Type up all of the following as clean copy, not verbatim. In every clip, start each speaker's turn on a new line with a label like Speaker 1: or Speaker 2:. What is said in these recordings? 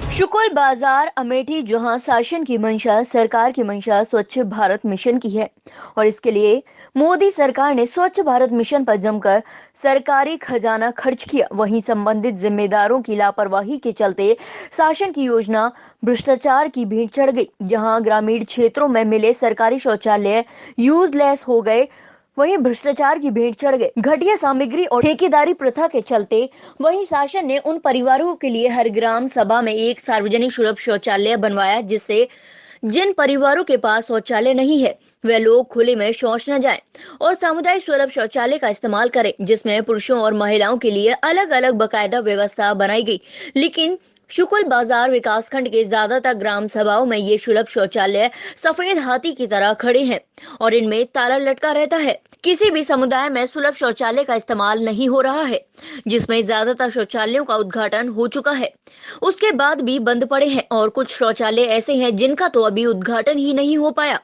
Speaker 1: शुक्ल बाजार अमेठी, जहां शासन की मंशा, सरकार की मंशा स्वच्छ भारत मिशन की है और इसके लिए मोदी सरकार ने स्वच्छ भारत मिशन पर जमकर सरकारी खजाना खर्च किया। वहीं संबंधित जिम्मेदारों की लापरवाही के चलते शासन की योजना भ्रष्टाचार की भेंट चढ़ गई। जहां ग्रामीण क्षेत्रों में मिले सरकारी शौचालय यूजलेस हो गए, वहीं भ्रष्टाचार की भेंट चढ़ गए। घटिया सामग्री और ठेकेदारी प्रथा के चलते वहीं शासन ने उन परिवारों के लिए हर ग्राम सभा में एक सार्वजनिक सुलभ शौचालय बनवाया, जिससे जिन परिवारों के पास शौचालय नहीं है वे लोग खुले में शौच न जाएं और सामुदायिक सुलभ शौचालय का इस्तेमाल करें, जिसमें पुरुषों और महिलाओं के लिए अलग अलग बकायदा व्यवस्था बनाई गई। लेकिन शुक्ल बाजार विकासखंड के ज्यादातर ग्राम सभाओं में ये सुलभ शौचालय सफेद हाथी की तरह खड़े हैं और इनमें ताला लटका रहता है। किसी भी समुदाय में सुलभ शौचालय का इस्तेमाल नहीं हो रहा है, जिसमें ज्यादातर शौचालयों का उद्घाटन हो चुका है, उसके बाद भी बंद पड़े हैं और कुछ शौचालय ऐसे हैं जिनका तो अभी उद्घाटन ही नहीं हो पाया।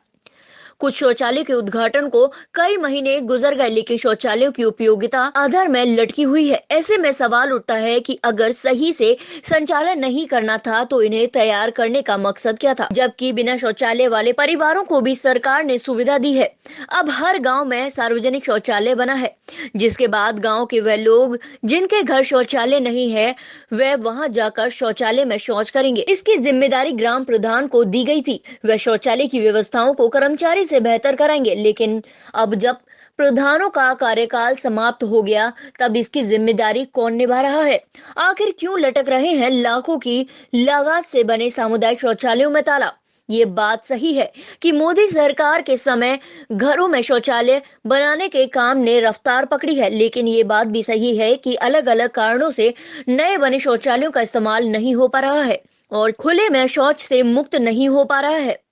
Speaker 1: कुछ शौचालय के उद्घाटन को कई महीने गुजर गए, लेकिन शौचालयों की उपयोगिता आधार में लटकी हुई है। ऐसे में सवाल उठता है कि अगर सही से संचालन नहीं करना था तो इन्हें तैयार करने का मकसद क्या था, जबकि बिना शौचालय वाले परिवारों को भी सरकार ने सुविधा दी है। अब हर गांव में सार्वजनिक शौचालय बना है, जिसके बाद गांव के वे लोग जिनके घर शौचालय नहीं है वे वहां जाकर शौचालय में शौच करेंगे। इसकी जिम्मेदारी ग्राम प्रधान को दी गई थी। वे शौचालय की व्यवस्थाओं को कर्मचारी से बेहतर कराएंगे, लेकिन अब जब प्रधानों का कार्यकाल समाप्त हो गया तब इसकी जिम्मेदारी कौन निभा रहा है? आखिर क्यों लटक रहे हैं लाखों की लागत से बने सामुदायिक शौचालयों में ताला? ये बात सही है कि मोदी सरकार के समय घरों में शौचालय बनाने के काम ने रफ्तार पकड़ी है, लेकिन ये बात भी सही है कि अलग अलग कारणों से नए बने शौचालयों का इस्तेमाल नहीं हो पा रहा है और खुले में शौच से मुक्त नहीं हो पा रहा है।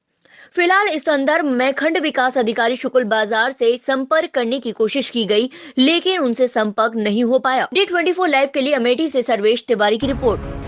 Speaker 1: फिलहाल इस संदर्भ में खंड विकास अधिकारी शुक्ल बाजार से संपर्क करने की कोशिश की गई, लेकिन उनसे संपर्क नहीं हो पाया। D24 लाइव के लिए अमेठी से सर्वेश तिवारी की रिपोर्ट।